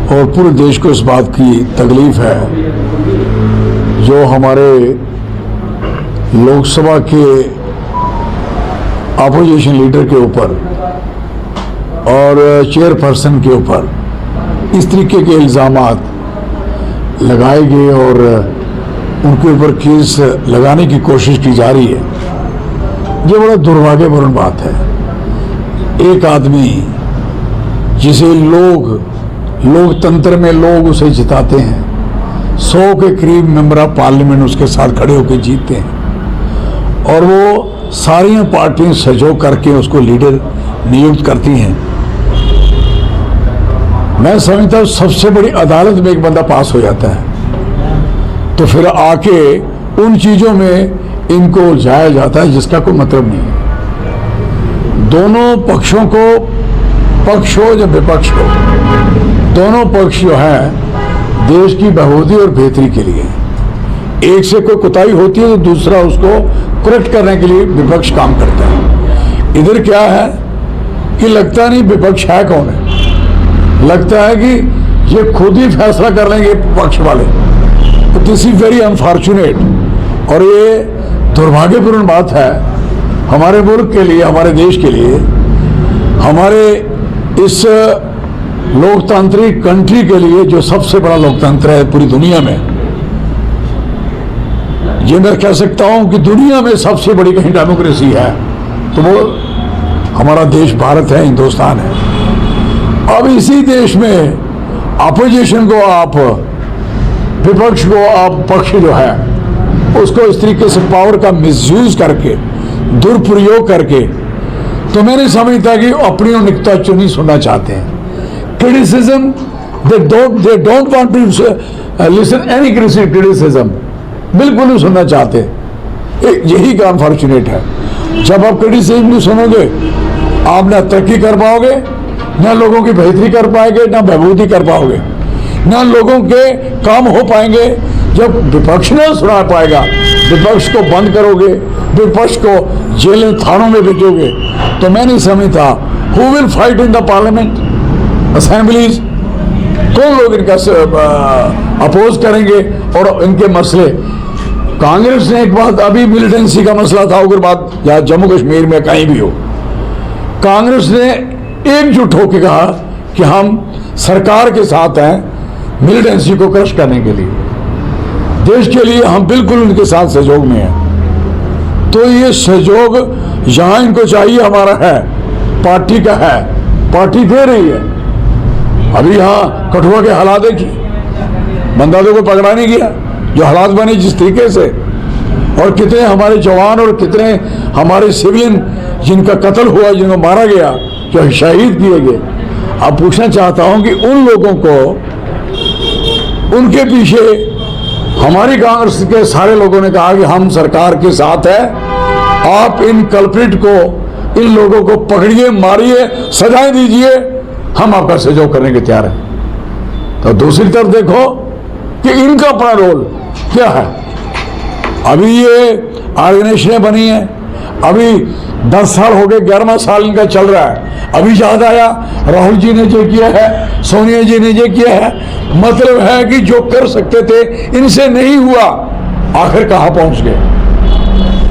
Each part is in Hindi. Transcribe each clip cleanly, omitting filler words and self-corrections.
और पूरे देश को इस बात की तकलीफ है जो हमारे लोकसभा के अपोजिशन लीडर के ऊपर और चेयरपर्सन के ऊपर इस तरीके के इल्ज़ामात लगाए गए और उनके ऊपर केस लगाने की कोशिश की जा रही है। ये बड़ा दुर्भाग्यपूर्ण बात है। एक आदमी जिसे लोकतंत्र में लोग उसे जिताते हैं, 100 के करीब मेंबर ऑफ पार्लियामेंट उसके साथ खड़े होकर जीतते हैं और वो सारी पार्टियां सहयोग करके उसको लीडर नियुक्त करती हैं। मैं समझता हूँ सबसे बड़ी अदालत में एक बंदा पास हो जाता है तो फिर आके उन चीज़ों में इनको उलझाया जाता है जिसका कोई मतलब नहीं है। दोनों पक्षों को, पक्ष हो या विपक्ष हो, दोनों पक्ष जो है देश की बहादुरी और बेहतरी के लिए, एक से कोई कोताही होती है तो दूसरा उसको करेक्ट करने के लिए विपक्ष काम करता है। इधर क्या है कि लगता नहीं विपक्ष है कौन है, लगता है कि ये खुद ही फैसला कर लेंगे पक्ष वाले। तो दिस इज वेरी अनफॉर्चुनेट और ये दुर्भाग्यपूर्ण बात है हमारे मुल्क के लिए, हमारे देश के लिए, हमारे इस लोकतांत्रिक कंट्री के लिए जो सबसे बड़ा लोकतंत्र है पूरी दुनिया में। ये मैं कह सकता हूं कि दुनिया में सबसे बड़ी कहीं डेमोक्रेसी है तो वो हमारा देश भारत है, हिंदुस्तान है। अब इसी देश में अपोजिशन को आप, विपक्ष को आप, पक्ष जो है उसको इस तरीके से पावर का मिसयूज करके, दुरुपयोग करके, तो मैं नहीं समझता कि अपनी निकता चुनी सुनना चाहते हैं। Criticism they don't want to listen any criticism, बिल्कुल नहीं सुनना चाहते। यही का अनफॉर्चुनेट है। जब आप क्रिटिसिज्म नहीं सुनोगे आप ना तरक्की कर पाओगे, ना लोगों की बेहतरी कर पाएंगे, ना बहबूदी कर पाओगे, ना लोगों के काम हो पाएंगे। जब विपक्ष नहीं सुना पाएगा, विपक्ष को बंद करोगे, विपक्ष को जेल थानों में भेजोगे, तो मैं नहीं समझता who will fight in the parliament assemblies. कौन लोग इनका अपोज करेंगे और इनके मसले। कांग्रेस ने एक बात, अभी मिलिटेंसी का मसला था उग्रवाद या जम्मू कश्मीर में कहीं भी हो, कांग्रेस ने एकजुट होकर कहा कि हम सरकार के साथ हैं मिलिटेंसी को क्रश करने के लिए, देश के लिए हम बिल्कुल उनके साथ सहयोग में हैं। तो ये सहयोग जहां इनको चाहिए हमारा है, पार्टी का है, पार्टी दे रही है। अभी यहां कठुआ के हालात देखिए, बंदा को पकड़ा नहीं गया, जो हालात बने जिस तरीके से, और कितने हमारे जवान और कितने हमारे सिविलियन जिनका कत्ल हुआ, जिनको मारा गया, जो शहीद किए गए। अब पूछना चाहता हूं कि उन लोगों को, उनके पीछे हमारी कांग्रेस के सारे लोगों ने कहा कि हम सरकार के साथ है, आप इन कल्प्रिट को, इन लोगों को पकड़िए, मारिए, सजाएं दीजिए, हम आपका सहयोग करने के तैयार हैं। तो दूसरी तरफ देखो कि इनका अपना रोल क्या है। अभी ये ऑर्गेनाइजेशन बनी है, अभी 10 साल हो गए, 11वां साल इनका चल रहा है। अभी याद आया राहुल जी ने ये किया है, सोनिया जी ने ये किया है। मतलब है कि जो कर सकते थे इनसे नहीं हुआ, आखिर कहां पहुंच गए।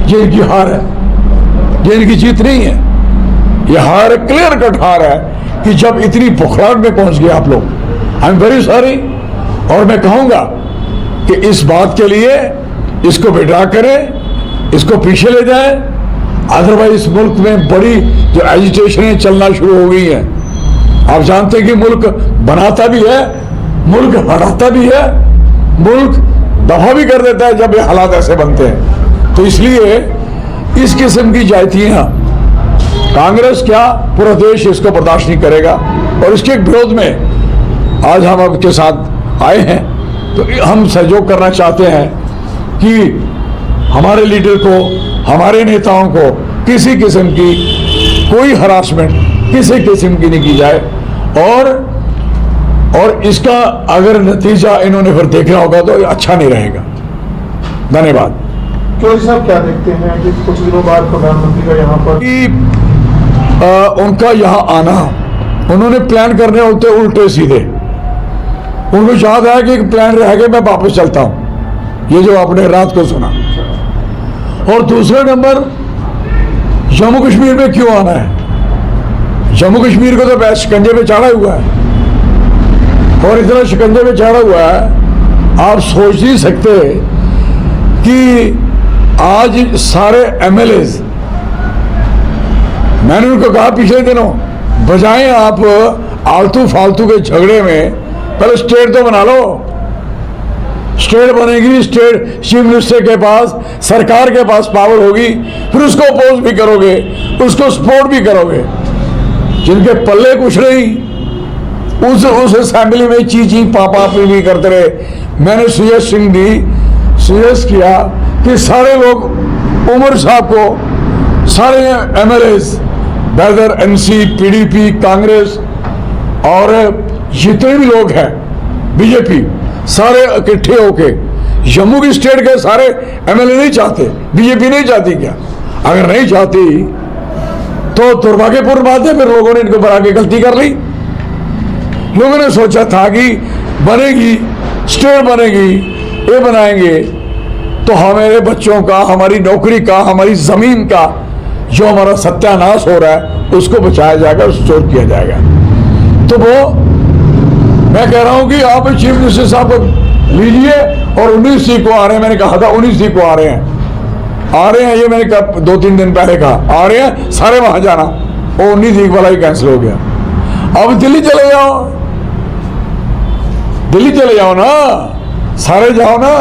ये इनकी हार है, ये इनकी जीत नहीं है। यह हार क्लियर कट हार है कि जब इतनी बुखराहट में पहुंच गए आप लोग। I am very sorry. और मैं कहूंगा कि इस बात के लिए इसको विड्रा करें, इसको पीछे ले जाए, अदरवाइज इस मुल्क में बड़ी जो एजिटेशन चलना शुरू हो गई है। आप जानते हैं कि मुल्क बनाता भी है, मुल्क हटाता भी है, मुल्क दफा भी कर देता है जब ये हालात ऐसे बनते हैं। तो इसलिए इस किस्म की जातियां कांग्रेस क्या पूरा देश इसको बर्दाश्त नहीं करेगा। और इसके विरोध में आज हम आपके साथ आए हैं। तो हम सहयोग करना चाहते हैं कि हमारे लीडर को, हमारे नेताओं को किसी किस्म की कोई हरासमेंट किसी किस्म की नहीं की जाए। और इसका अगर नतीजा इन्होंने फिर देखना होगा तो अच्छा नहीं रहेगा। धन्यवाद। चौधरी साहब क्या देखते हैं कि कुछ दिनों बाद प्रधानमंत्री का यहाँ पर उनका यहाँ आना, उन्होंने प्लान करने होते उल्टे सीधे। उनको याद आया कि एक प्लान रह गया, मैं वापस चलता हूं। ये जो आपने रात को सुना। और दूसरा नंबर, जम्मू कश्मीर में क्यों आना है? जम्मू कश्मीर को तो शिकंजे पे चाड़ा हुआ है, और इतना शिकंजे पे चाड़ा हुआ है, आप सोच नहीं सकते कि आज सारे एमएलएज, मैंने उनको कहा पिछले दिनों, बजाय आप आलतू फालतू के झगड़े में, पहले स्टेट तो बना लो। स्टेट बनेगी, स्टेट चीफ मिनिस्टर के पास, सरकार के पास पावर होगी, फिर उसको अपोज भी करोगे, उसको सपोर्ट भी करोगे। जिनके पल्ले कुछ नहीं, उस असेंबली में ची ची पापा भी करते रहे। मैंने सजेस्ट किया कि सारे लोग उमर साहब को, सारे MLAs, whether NC, PDP, Congress और जितने भी लोग हैं, बीजेपी, सारे इकट्ठे होके, जम्मू की स्टेट के सारे एमएलए नहीं चाहते, बीजेपी नहीं चाहती क्या? अगर नहीं चाहती तो दुर्भाग्यपूर्ण बात है, फिर लोगों ने इनको बना के गलती कर ली। लोगों ने सोचा था कि बनेगी, स्टेट बनेगी, ये बनाएंगे तो हमारे बच्चों का, हमारी नौकरी का, हमारी जमीन का जो हमारा सत्यानाश हो रहा है उसको बचाया जाएगा, स्टोर किया जाएगा। तो वो मैं कह रहा हूं कि आप चीफ मिनिस्टर साहब को लीजिए, और 19 को आ रहे हैं, मैंने कहा था 19 को आ रहे हैं, ये मैंने 2-3 दिन पहले कहा, आ रहे हैं सारे वहां जाना। वो 19 वाला ही कैंसिल हो गया। अब दिल्ली चले जाओ, दिल्ली चले जाओ ना, सारे जाओ ना,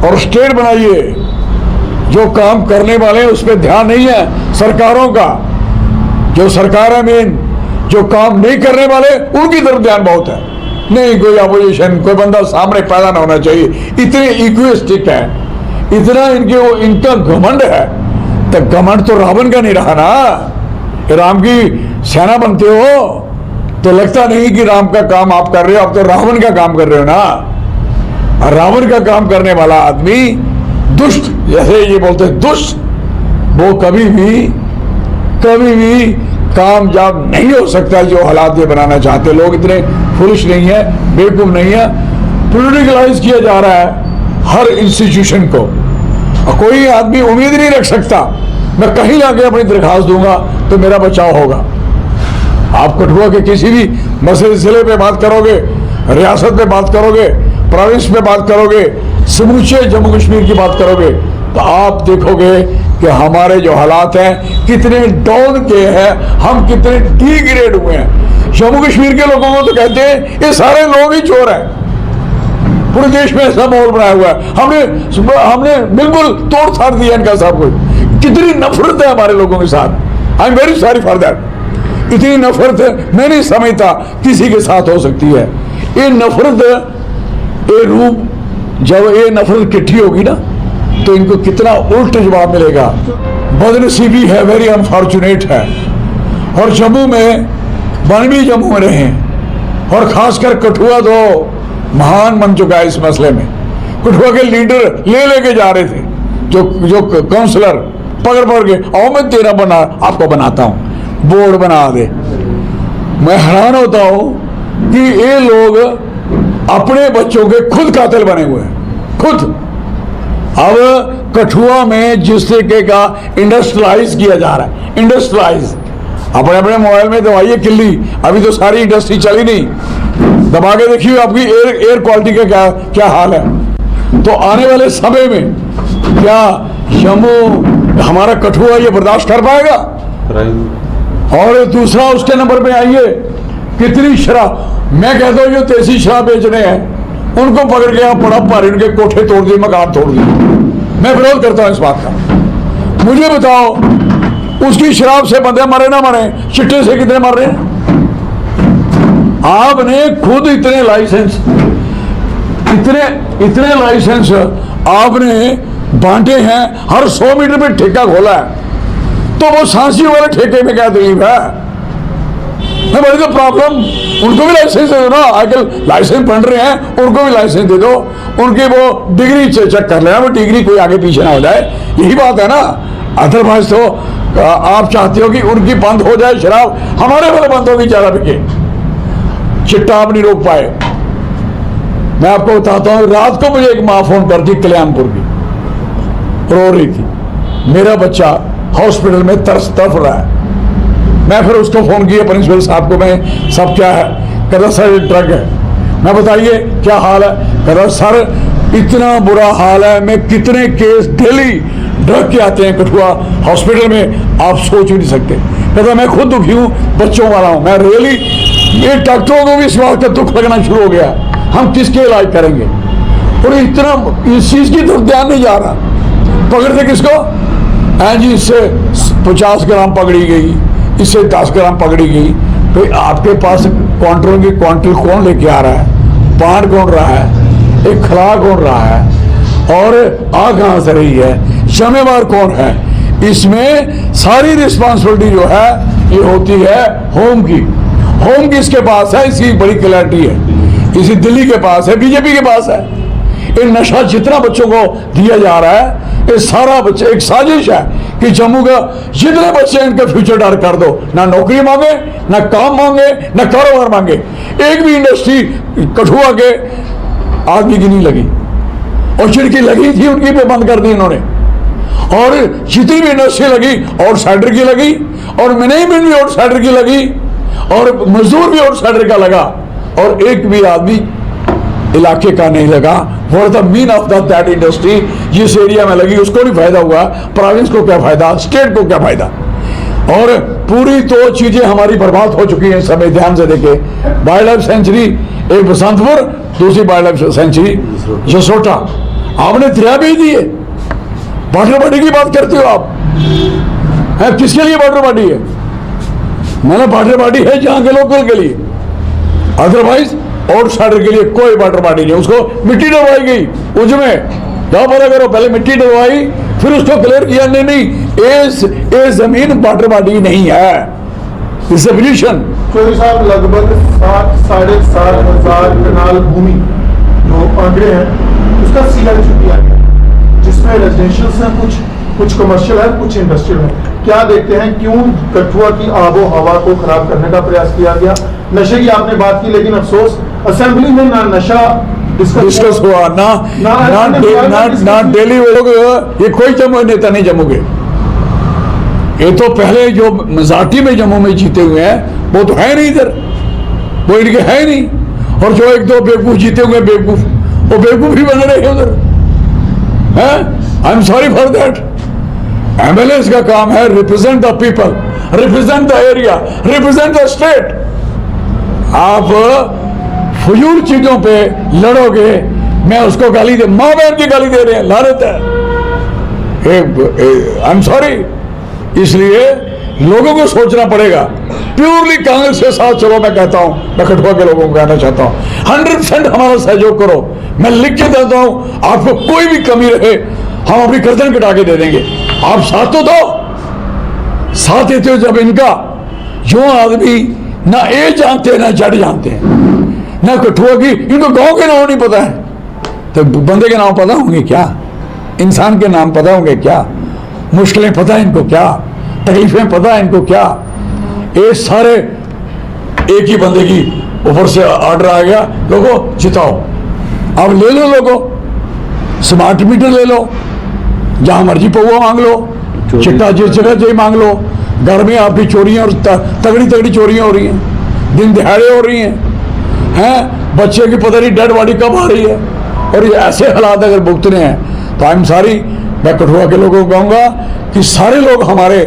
और स्टेट बनाइए। जो काम करने वाले हैं उस पर ध्यान नहीं है सरकारों का, जो सरकार है मेन, जो काम नहीं करने वाले उनकी तरफ ध्यान बहुत है। नहीं कोई अपोजिशन, कोई बंदा सामने पैदा ना होना चाहिए, इतने इक्विस्टिक है, इतना इनका घमंड है। तो घमंड तो रावण का नहीं रहा ना। राम की सेना बनते हो तो लगता नहीं कि राम का काम आप कर रहे हो, आप तो रावण का काम कर रहे हो ना। और रावण का काम करने वाला आदमी दुष्ट, जैसे ये बोलते हैं दुष्ट, वो कभी भी कामयाब नहीं हो सकता। जो हालात ये बनाना चाहते लोग, इतने फुलिश नहीं है, बेवकूफ नहीं है। पॉलिटिकलाइज किया जा रहा है हर इंस्टीट्यूशन को, और कोई आदमी उम्मीद नहीं रख सकता मैं कहीं जाके अपनी दरखास्त दूंगा तो मेरा बचाव होगा। आप कठुआ के किसी भी मसले जिले पे बात करोगे, रियासत पे बात करोगे, प्रोविंस पे बात करोगे, समूचे जम्मू कश्मीर की बात करोगे, तो आप देखोगे कि हमारे जो हालात हैं कितने डाउन के हैं, हम कितने डिग्रेड हुए हैं। जम्मू कश्मीर के लोगों को तो कहते हैं ये सारे लोग ही चोर हैं। पूरे देश में ऐसा माहौल बनाया हुआ है, हमने बिल्कुल तोड़ फाड़ दिया इनका सब कुछ। कितनी नफरत है हमारे लोगों के साथ। I am very sorry for that. इतनी नफरत मैं नहीं समझता किसी के साथ हो सकती है। ये नफरत, ये रूप, जब ये नफरत इकट्ठी होगी ना तो इनको कितना उल्ट जवाब मिलेगा। बदनसीबी है, वेरी अनफॉर्चुनेट है। और जम्मू में, बन भी जम्मू में रहे हैं, और खासकर कठुआ तो महान बन चुका है इस मसले में। कठुआ के लीडर लेके जा रहे थे, जो काउंसलर पकड़ के, आओ मैं तेरा आपको बनाता हूं, बोर्ड बना दे। मैं हैरान होता हूं कि ये लोग अपने बच्चों के खुद कातिल बने हुए हैं, खुद। अब कठुआ में जिस तरीके का इंडस्ट्रियलाइज किया जा रहा है, इंडस्ट्रियलाइज, अपने अपने मोबाइल में दबाइए किल्ली, अभी तो सारी इंडस्ट्री चली नहीं, दबा के देखिए आपकी एयर क्वालिटी का क्या हाल है। तो आने वाले समय में क्या जम्मू, हमारा कठुआ ये बर्दाश्त कर पाएगा? और दूसरा उसके नंबर पे आइए, कितनी शराब, मैं कहता हूँ जो देसी शराब बेच रहे हैं उनको पकड़ के आप बड़ा पार, इनके कोठे तोड़ दिए, मकान तोड़ दिए। मैं विरोध करता हूं इस बात का। मुझे बताओ उसकी शराब से बंदे मरे ना मरे, चिट्टे से कितने मर रहे हैं? आपने खुद इतने लाइसेंस आपने बांटे हैं, हर 100 मीटर पे ठेका खोला है, तो वो सांसी वाले ठेके में क्या तकलीफ है? मैं बड़ी तो प्रॉब्लम, उनको भी लाइसेंस दे दो ना, आजकल लाइसेंस बन रहे हैं, उनको भी लाइसेंस दे दो, उनकी वो डिग्री चेक कर लेना, वो डिग्री कोई आगे पीछे ना हो जाए, यही बात है ना। अदरवाइज तो आप चाहते हो कि उनकी बंद हो जाए शराब, हमारे वाले बंद होगी, ज्यादा बिके, चिट्टा आप नहीं रोक पाए। मैं आपको बताता हूँ, रात को मुझे एक माँ फोन करती कल्याणपुर की, रो रही थी, मेरा बच्चा हॉस्पिटल में तड़प रहा है। मैं फिर उसको फोन किया प्रिंसिपल साहब को, मैं सब क्या है, कहता सर ड्रग है। मैं बताइए क्या हाल है, कहता सर इतना बुरा हाल है, मैं कितने केस डेली ड्रग के आते हैं कठुआ हॉस्पिटल में, आप सोच भी नहीं सकते। कहता मैं खुद दुखी हूँ, बच्चों वाला हूँ मैं, रियली ये डॉक्टरों को भी इस बात का दुख लगना शुरू हो गया, हम किसके इलाज करेंगे। और इतना इस चीज की तरफ ध्यान नहीं जा रहा। पकड़ते किसको, जी इससे 50 ग्राम पकड़ी गई, इससे 10 ग्राम पकड़ी गई। तो आपके पास क्वांटलों की क्वांटल कौन लेके आ रहा है, पान कौन रहा है, एक खला कौन रहा है, और आ कहां से रही है, जिम्मेवार कौन है। इसमें सारी रिस्पांसिबिलिटी जो है ये होती है होम की। होम किसके पास है, इसकी बड़ी क्लैरिटी है, इसी दिल्ली के पास है, बीजेपी के पास है। ये नशा जितना बच्चों को दिया जा रहा है, ये सारा बच्चे एक साजिश है कि जम्मू का जितने बच्चे इनके फ्यूचर डार्क कर दो, ना नौकरी मांगे, ना काम मांगे, ना कारोबार मांगे। एक भी इंडस्ट्री कठुआ के आदमी की नहीं लगी, और जिनकी लगी थी उनकी भी बंद कर दी इन्होंने। और जितनी भी इंडस्ट्री लगी आउटसाइडर की लगी, और मैनेजमेंट भी आउटसाइडर की लगी, और मजदूर भी आउटसाइडर का लगा, और एक भी आदमी इलाके का नहीं लगा। For the mean of that industry जिस एरिया में लगी उसको नहीं फायदा हुआ, प्रोविंस को क्या फायदा, स्टेट को क्या फायदा। और पूरी तो चीजें हमारी बर्बाद हो चुकी हैं। समय ध्यान से देखे, वाइल्ड लाइफ सेंचुरी एक बसंतपुर, दूसरी वाइल्ड लाइफ सेंचुरी जसोटा, आपने दरिया भेज दिए। वाटर बॉडी की बात करते हो आप, है किसके लिए वाटर बॉडी है, मैंने वाटर बॉडी है जहां के लोकल के लिए, अदरवाइज आउटसाइडर के लिए कोई वाटर बॉडी नहीं। उसको मिट्टी डलवाई गई, उसमें जाओ पता करो, पहले मिट्टी डलवाई फिर उसको क्लियर किया, नहीं ये जमीन वाटर बॉडी नहीं है, इट्स एवोल्यूशन। चौधरी साहब लगभग 7,500 कनाल भूमि जो आंकड़े हैं उसका सीधा चुकिया गया, जिसमें रेजिडेंशियल है, कुछ कमर्शियल है, कुछ इंडस्ट्रियल है। क्या देखते हैं क्यों कठुआ की आबो हवा को खराब करने का प्रयास किया गया। नशे की आपने बात की, लेकिन अफसोस असेंबली में ना नशा डिस्कस हुआ, ना डेली लोग, ये कोई जम्मू नेता नहीं जम्मू के, ये तो पहले जो मजाटी में जम्मू में जीते हुए हैं वो तो है नहीं इधर, वो इनके है नहीं। और जो एक दो बेवकूफ जीते हुए बेवकूफ, वो बेवकूफ ही बन रहे हैं उधर, है। I am sorry for that. MLA का काम है represent the people, represent the area, represent the state. आप फजूल चीजों पे लड़ोगे, मैं उसको गाली दे, माँ बहन की गाली दे रहे हैं, लानत है। I am sorry. इसलिए लोगों को सोचना पड़ेगा, प्योरली कांग्रेस के साथ चलो। मैं कहता हूं, मैं कठुआ के लोगों को कहना चाहता हूं 100% हमारा सहयोग करो। मैं लिख के देता हूं, आपको कोई भी कमी रहे हम अपनी गर्दन कटा के दे देंगे, आप साथ तो दो। साथ देते हो जब इनका, जो आदमी ना ए जानते ना जड़ जानते हैं, ना कठुआ की, इनको गांव के नाम नहीं पता है, तो बंदे के नाम पता होंगे क्या, इंसान के नाम पता होंगे क्या, मुश्किलें पता है इनको क्या, तकलीफें पता है इनको क्या। ये सारे एक ही बंदे की ऊपर से ऑर्डर आ गया, लोगों जिताओ, अब ले लो, लोगों स्मार्ट मीटर ले लो, जहां मर्जी पौवा मांग लो, चिट्टा जिस जगह से मांग लो। घर में आपकी चोरियां और तगड़ी तगड़ी चोरियां हो रही हैं, दिन दिहाड़े हो रही हैं, बच्चे की पता नहीं डेड बॉडी कब आ रही है। और ये ऐसे हालात अगर भुगतने हैं तो आई एम सॉरी, मैं कठुआ के लोगों को कहूँगा कि सारे लोग हमारे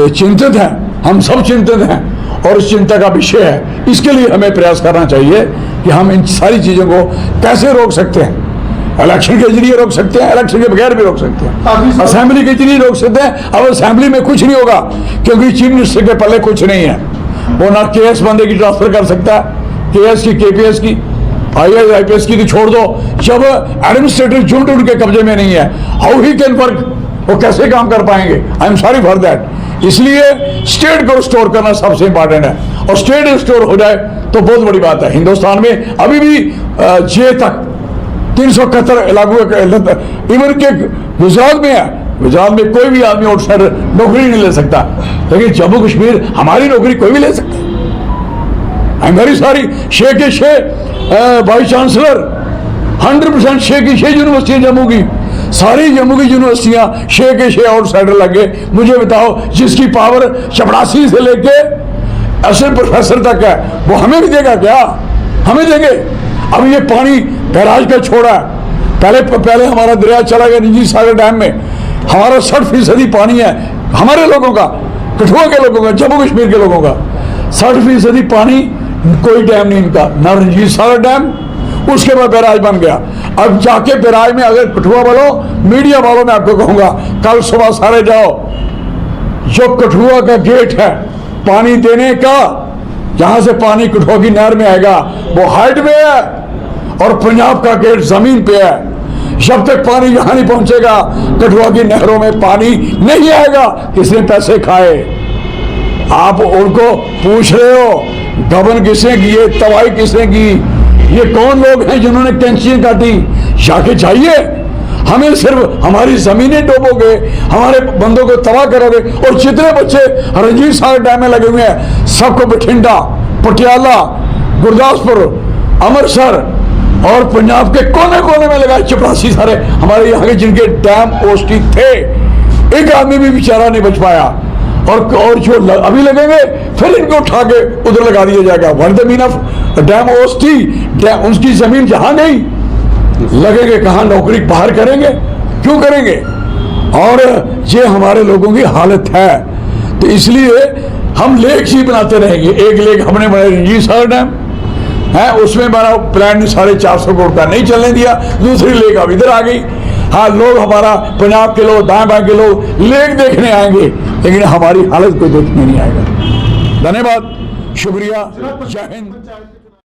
चिंतित हैं, हम सब चिंतित हैं, और इस चिंता का विषय है। इसके लिए हमें प्रयास करना चाहिए कि हम इन सारी चीज़ों को कैसे रोक सकते हैं। इलेक्शन के जरिए रोक सकते हैं, इलेक्शन के बगैर भी रोक सकते हैं, असेंबली के जरिए रोक सकते हैं। अब असेंबली में कुछ नहीं होगा, क्योंकि चीफ मिनिस्टर के पल्ले कुछ नहीं है। वो ना केएस बंदे की ट्रांसफर कर सकता है, केएस की, केपीएस की, आईएएस आईपीएस की तो छोड़ दो। जब एडमिनिस्ट्रेटिव झुंड उनके कब्जे में नहीं है, हाउ ही कैन वर्क, वो कैसे काम कर पाएंगे। I am sorry for that. इसलिए स्टेट को रिस्टोर करना सबसे इंपॉर्टेंट है, और स्टेट रिस्टोर हो जाए तो बहुत बड़ी बात है। हिंदुस्तान में अभी भी जे तक 371 लागू, इवन के गुजरात में है, गुजरात में कोई भी आदमी आउटसाइडर नौकरी नहीं ले सकता, लेकिन जम्मू कश्मीर हमारी नौकरी कोई भी ले सकता है। I am very sorry. शे के शे वाइस चांसलर 100% 6 की 6 यूनिवर्सिटियां जम्मू की, सारी जम्मू की यूनिवर्सिटियां 6 के 6 आउटसाइडर लग गए। मुझे बताओ, जिसकी पावर चपरासी से लेके ऐसे प्रोफेसर तक है, वो हमें भी देगा क्या? हमें देंगे? अब ये पानी बैराज का छोड़ा है, पहले हमारा दरिया चला गया रंजीत सागर डैम में, हमारा 60% पानी है हमारे लोगों का, कठुआ के लोगों का, जम्मू कश्मीर के लोगों का 60% पानी, कोई डैम नहीं इनका, ना रंजीत सागर डैम, उसके बाद बैराज बन गया। अब जाके बैराज में अगर कठुआ वालों, मीडिया वालों, मैं आपको कहूंगा कल सुबह सारे जाओ, जो कठुआ का गेट है पानी देने का, जहां से पानी कठुआ की नहर में आएगा वो हाइट में है, और पंजाब का गेट जमीन पे है। जब तक पानी यहां नहीं पहुंचेगा कठुआ की नहरों में पानी नहीं आएगा। किसने पैसे खाए? आप उनको पूछ रहे हो गबन किसने किए, तबाही किसने की? ये कौन लोग हैं जिन्होंने कैंचियां काटी? जाके चाहिए, हमें सिर्फ हमारी जमीनें डोबोगे, हमारे बंदों को तबाह करोगे। और जितने बच्चे रंजीत सागर डैम में लगे हुए हैं सबको बठिंडा, पटियाला, गुरदासपुर, अमृतसर और पंजाब के कोने कोने में लगाए चपरासी सारे हमारे यहाँ के, जिनके डैम ओस्टी थे, एक आदमी भी बेचारा नहीं बच पाया। और जो अभी लगेंगे फिर इनको उठा के उधर लगा दिया जाएगा। One the mean of dam ओस्टी, उसकी जमीन जहां गई, लगेंगे कहां? नौकरी बाहर करेंगे? क्यों करेंगे? और ये हमारे लोगों की हालत है। तो इसलिए हम लेक ही बनाते रहेंगे। एक लेक हमने बनाया रंजीत सागर डैम है, उसमें बना प्लान ने 450 करोड़ का नहीं चलने दिया, दूसरी लेक अब इधर आ गई। हाँ, लोग हमारा पंजाब के लोग, दाएं बाएं के लोग लेक देखने आएंगे, लेकिन हमारी हालत कोई देखने नहीं आएगा। धन्यवाद, शुक्रिया, जय हिंद।